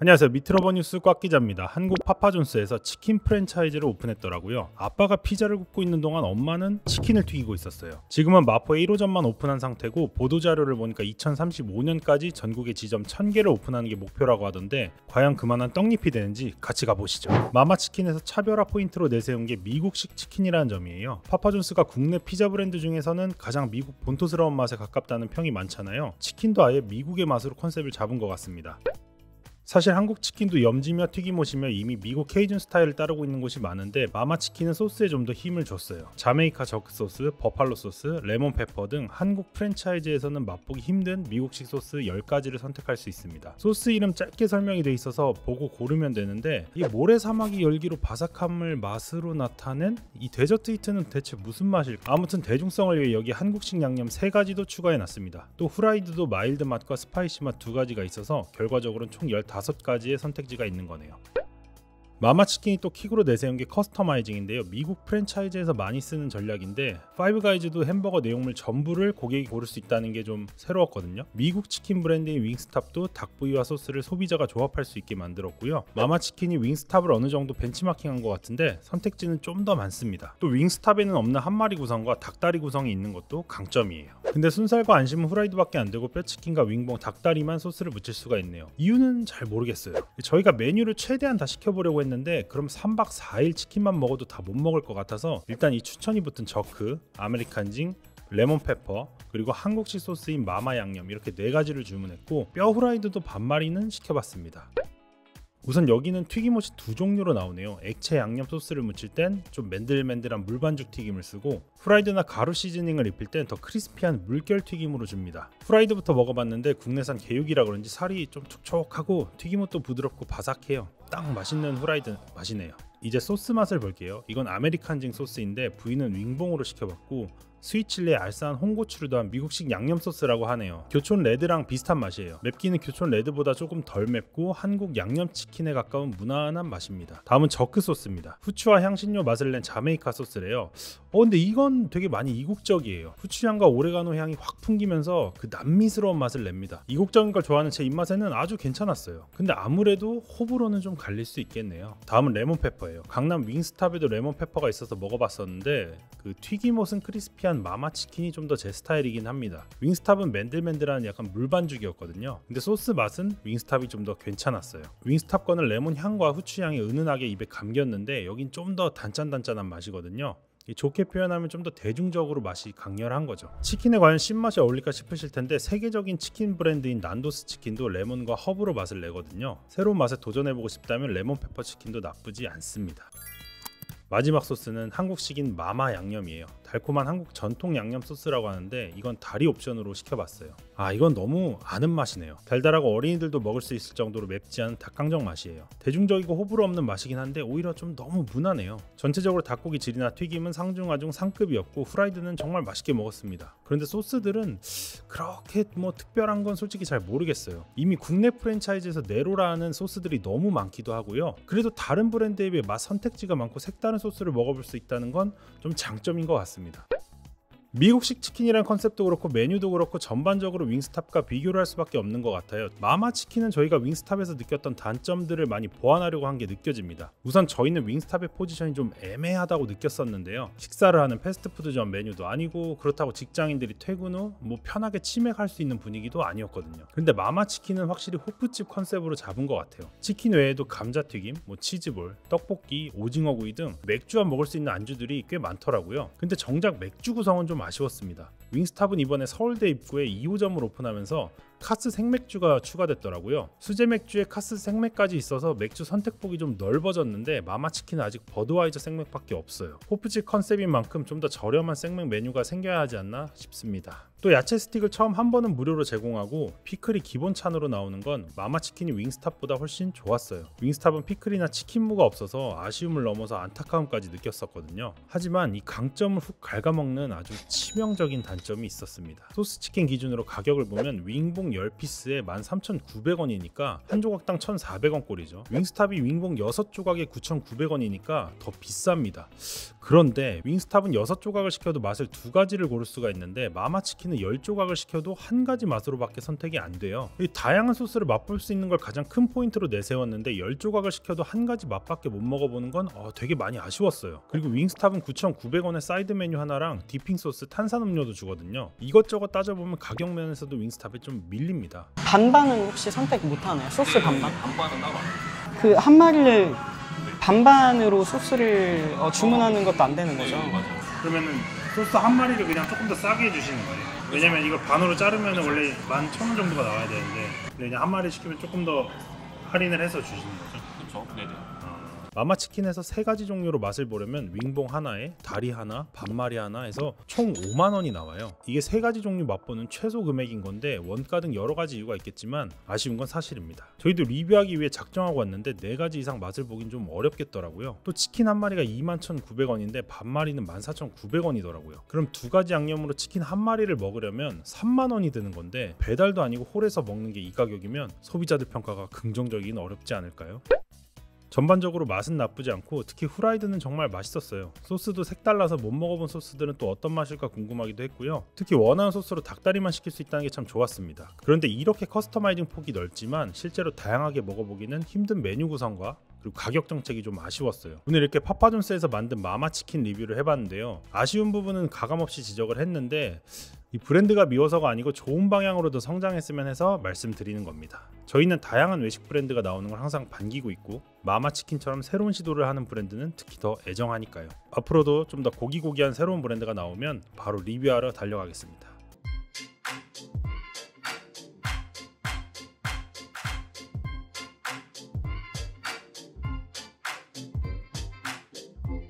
안녕하세요. 미트러버 뉴스 꽉 기자입니다. 한국 파파존스에서 치킨 프랜차이즈를 오픈했더라고요. 아빠가 피자를 굽고 있는 동안 엄마는 치킨을 튀기고 있었어요. 지금은 마포에 1호점만 오픈한 상태고 보도자료를 보니까 2035년까지 전국에 지점 1000개를 오픈하는 게 목표라고 하던데 과연 그만한 떡잎이 되는지 같이 가보시죠. 마마치킨에서 차별화 포인트로 내세운 게 미국식 치킨이라는 점이에요. 파파존스가 국내 피자 브랜드 중에서는 가장 미국 본토스러운 맛에 가깝다는 평이 많잖아요. 치킨도 아예 미국의 맛으로 컨셉을 잡은 것 같습니다. 사실 한국 치킨도 염지며 튀김옷이며 이미 미국 케이준 스타일을 따르고 있는 곳이 많은데 마마치킨은 소스에 좀 더 힘을 줬어요. 자메이카 저크 소스, 버팔로 소스, 레몬 페퍼 등 한국 프랜차이즈에서는 맛보기 힘든 미국식 소스 10가지를 선택할 수 있습니다. 소스 이름 짧게 설명이 돼 있어서 보고 고르면 되는데 이 모래사막이 열기로 바삭함을 맛으로 나타낸 이 데저트 히트는 대체 무슨 맛일까? 아무튼 대중성을 위해 여기 한국식 양념 3가지도 추가해놨습니다. 또 후라이드도 마일드 맛과 스파이시 맛 2가지가 있어서 결과적으로는 총 15가지의 선택지가 있는 거네요. 마마치킨이 또 킥으로 내세운 게 커스터마이징인데요. 미국 프랜차이즈에서 많이 쓰는 전략인데 파이브가이즈도 햄버거 내용물 전부를 고객이 고를 수 있다는 게 좀 새로웠거든요. 미국 치킨 브랜드인 윙스탑도 닭부위와 소스를 소비자가 조합할 수 있게 만들었고요. 마마치킨이 윙스탑을 어느 정도 벤치마킹한 것 같은데 선택지는 좀 더 많습니다. 또 윙스탑에는 없는 한 마리 구성과 닭다리 구성이 있는 것도 강점이에요. 근데 순살과 안심은 후라이드밖에 안 되고 뼈치킨과 윙봉, 닭다리만 소스를 묻힐 수가 있네요. 이유는 잘 모르겠어요. 저희가 메뉴를 최대한 다 시켜보려고 했는데 그럼 3박 4일 치킨만 먹어도 다 못 먹을 것 같아서 일단 이 추천이 붙은 저크, 아메리칸징, 레몬 페퍼, 그리고 한국식 소스인 마마 양념 이렇게 4가지를 주문했고 뼈 후라이드도 반마리는 시켜봤습니다. 우선 여기는 튀김옷이 2종류로 나오네요. 액체 양념 소스를 묻힐 땐 좀 맨들맨들한 물반죽 튀김을 쓰고 후라이드나 가루 시즈닝을 입힐 땐 더 크리스피한 물결 튀김으로 줍니다. 후라이드부터 먹어봤는데 국내산 개육이라 그런지 살이 좀 촉촉하고 튀김옷도 부드럽고 바삭해요. 딱 맛있는 후라이드 맛이네요. 이제 소스 맛을 볼게요. 이건 아메리칸징 소스인데 부위는 윙봉으로 시켜봤고 스위치리에 알싸한 홍고추를 더한 미국식 양념 소스라고 하네요. 교촌 레드랑 비슷한 맛이에요. 맵기는 교촌 레드보다 조금 덜 맵고 한국 양념치킨에 가까운 무난한 맛입니다. 다음은 저크 소스입니다. 후추와 향신료 맛을 낸 자메이카 소스래요. 근데 이건 되게 많이 이국적이에요. 후추향과 오레가노 향이 확 풍기면서 그 남미스러운 맛을 냅니다. 이국적인 걸 좋아하는 제 입맛에는 아주 괜찮았어요. 근데 아무래도 호불호는 좀 갈릴 수 있겠네요. 다음은 레몬 페퍼예요. 강남 윙스탑에도 레몬 페퍼가 있어서 먹어봤었는데 그 튀김옷은 크리스피한 마마치킨이 좀 더 제 스타일이긴 합니다. 윙스탑은 맨들맨들한 약간 물반죽이었거든요. 근데 소스 맛은 윙스탑이 좀 더 괜찮았어요. 윙스탑 거는 레몬 향과 후추 향이 은은하게 입에 감겼는데 여긴 좀 더 단짠단짠한 맛이거든요. 좋게 표현하면 좀 더 대중적으로 맛이 강렬한 거죠. 치킨에 과연 신맛이 어울릴까 싶으실 텐데 세계적인 치킨 브랜드인 난도스 치킨도 레몬과 허브로 맛을 내거든요. 새로운 맛에 도전해보고 싶다면 레몬 페퍼 치킨도 나쁘지 않습니다. 마지막 소스는 한국식인 마마 양념이에요. 달콤한 한국 전통 양념 소스라고 하는데 이건 다리 옵션으로 시켜봤어요. 이건 너무 아는 맛이네요. 달달하고 어린이들도 먹을 수 있을 정도로 맵지 않은 닭강정 맛이에요. 대중적이고 호불호 없는 맛이긴 한데 오히려 좀 너무 무난해요. 전체적으로 닭고기 질이나 튀김은 상중하 중 상급이었고 후라이드는 정말 맛있게 먹었습니다. 그런데 소스들은 그렇게 특별한 건 솔직히 잘 모르겠어요. 이미 국내 프랜차이즈에서 네로라는 소스들이 너무 많기도 하고요. 그래도 다른 브랜드에 비해 맛 선택지가 많고 색다른 소스를 먹어볼 수 있다는 건 좀 장점인 것 같습니다. 미국식 치킨이라는 컨셉도 그렇고 메뉴도 그렇고 전반적으로 윙스탑과 비교를 할 수밖에 없는 것 같아요. 마마치킨은 저희가 윙스탑에서 느꼈던 단점들을 많이 보완하려고 한 게 느껴집니다. 우선 저희는 윙스탑의 포지션이 좀 애매하다고 느꼈었는데요. 식사를 하는 패스트푸드점 메뉴도 아니고 그렇다고 직장인들이 퇴근 후 편하게 치맥할 수 있는 분위기도 아니었거든요. 근데 마마치킨은 확실히 호프집 컨셉으로 잡은 것 같아요. 치킨 외에도 감자튀김, 치즈볼, 떡볶이, 오징어구이 등 맥주와 먹을 수 있는 안주들이 꽤 많더라고요. 근데 정작 맥주 구성은 좀 아쉬웠습니다. 윙스탑은 이번에 서울대 입구에 2호점을 오픈하면서 카스 생맥주가 추가됐더라고요. 수제 맥주에 카스 생맥까지 있어서 맥주 선택폭이 좀 넓어졌는데 마마치킨은 아직 버드와이저 생맥밖에 없어요. 호프집 컨셉인 만큼 좀 더 저렴한 생맥 메뉴가 생겨야 하지 않나 싶습니다. 또 야채 스틱을 처음 한 번은 무료로 제공하고 피클이 기본 찬으로 나오는 건 마마치킨이 윙스탑보다 훨씬 좋았어요. 윙스탑은 피클이나 치킨무가 없어서 아쉬움을 넘어서 안타까움까지 느꼈었거든요. 하지만 이 강점을 훅 갉아먹는 아주 치명적인 단점이 있었습니다. 소스 치킨 기준으로 가격을 보면 윙봉 10피스에 13,900원이니까 한 조각당 1,400원 꼴이죠. 윙스탑이 윙봉 6조각에 9,900원이니까 더 비쌉니다. 그런데 윙스탑은 6조각을 시켜도 맛을 두 가지를 고를 수가 있는데 마마치킨은 10조각을 시켜도 한 가지 맛으로밖에 선택이 안 돼요. 이 다양한 소스를 맛볼 수 있는 걸 가장 큰 포인트로 내세웠는데 10조각을 시켜도 한 가지 맛밖에 못 먹어보는 건 되게 많이 아쉬웠어요. 그리고 윙스탑은 9,900원에 사이드 메뉴 하나랑 디핑 소스, 탄산음료도 주거든요. 이것저것 따져보면 가격 면에서도 윙스탑에 좀 밀립니다. 반반은 혹시 선택 못하나요? 소스 반반? 반반은 따로 안 해요. 그 한 마리를 반반으로 소스를 주문하는 것도 안 되는 거죠? 맞아요. 그러면은 소스 한 마리를 그냥 조금 더 싸게 해주시는 거예요? 왜냐면 이거 반으로 자르면 원래 11,000원 정도가 나와야 되는데 그냥 한 마리 시키면 조금 더 할인을 해서 주시는 거죠? 그렇죠. 네네. 마마치킨에서 3가지 종류로 맛을 보려면 윙봉 하나에 다리 하나, 반마리 하나 해서 총 5만 원이 나와요. 이게 3가지 종류 맛보는 최소 금액인 건데 원가 등 여러 가지 이유가 있겠지만 아쉬운 건 사실입니다. 저희도 리뷰하기 위해 작정하고 왔는데 4가지 이상 맛을 보긴 좀 어렵겠더라고요. 또 치킨 한 마리가 21,900원인데 반마리는 14,900원이더라고요. 그럼 2가지 양념으로 치킨 한 마리를 먹으려면 3만 원이 드는 건데 배달도 아니고 홀에서 먹는 게 이 가격이면 소비자들 평가가 긍정적이긴 어렵지 않을까요? 전반적으로 맛은 나쁘지 않고 특히 후라이드는 정말 맛있었어요. 소스도 색달라서 못 먹어본 소스들은 또 어떤 맛일까 궁금하기도 했고요. 특히 원하는 소스로 닭다리만 시킬 수 있다는 게 참 좋았습니다. 그런데 이렇게 커스터마이징 폭이 넓지만 실제로 다양하게 먹어보기는 힘든 메뉴 구성과 그리고 가격 정책이 좀 아쉬웠어요. 오늘 이렇게 파파존스에서 만든 마마치킨 리뷰를 해봤는데요. 아쉬운 부분은 가감없이 지적을 했는데 이 브랜드가 미워서가 아니고 좋은 방향으로 더 성장했으면 해서 말씀드리는 겁니다. 저희는 다양한 외식 브랜드가 나오는 걸 항상 반기고 있고 마마치킨처럼 새로운 시도를 하는 브랜드는 특히 더 애정하니까요. 앞으로도 좀 더 고기고기한 새로운 브랜드가 나오면 바로 리뷰하러 달려가겠습니다.